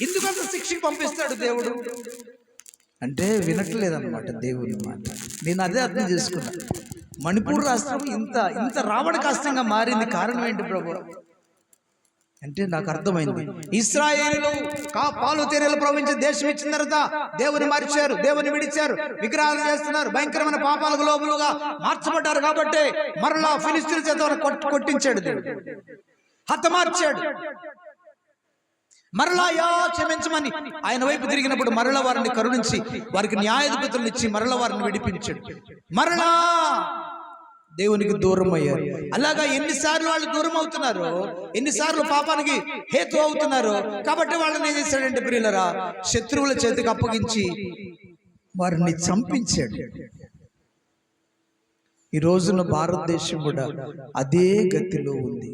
ఎందుకంత శిక్షకి పంపిస్తాడు దేవుడు అంటే వినట్లేదన్నమాట దేవుని మాట. నేను అదే అర్థం చేసుకున్నా. మణిపూర్ రాష్ట్రం ఇంత రావణ కష్టంగా మారింది, కారణం ఏంటి ప్రభు అంటే నాకు అర్థమైంది. ఇశ్రాయేలు పాలు తేనెలు ప్రవహించే దేశం ఇచ్చిన తర్వాత దేవుని మరిచారు, దేవుని విడిచారు, విగ్రహాలు చేస్తున్నారు, భయంకరమైన పాపాలకు లోబులుగా మార్చబడ్డారు. కాబట్టి మరలా ఫిలిస్తీన్ల చేత కొట్టించాడు దేవుడు, హతమార్చాడు. మరలా క్షమించమని ఆయన వైపు తిరిగినప్పుడు మరలా వారిని కరుణించి వారికి న్యాయాధిపతులను ఇచ్చి మరలా వారిని విడిపించాడు. మరలా దేవునికి దూరం అయ్యారు. అలాగా ఎన్నిసార్లు వాళ్ళు దూరం అవుతున్నారో, ఎన్నిసార్లు పాపానికి హేతు అవుతున్నారో, కాబట్టి వాళ్ళని ఏం చేశాడంటే ప్రియులరా, శత్రువుల చేతికి అప్పగించి వారిని చంపించాడు. ఈ రోజున భారతదేశం కూడా అదే గతిలో ఉంది.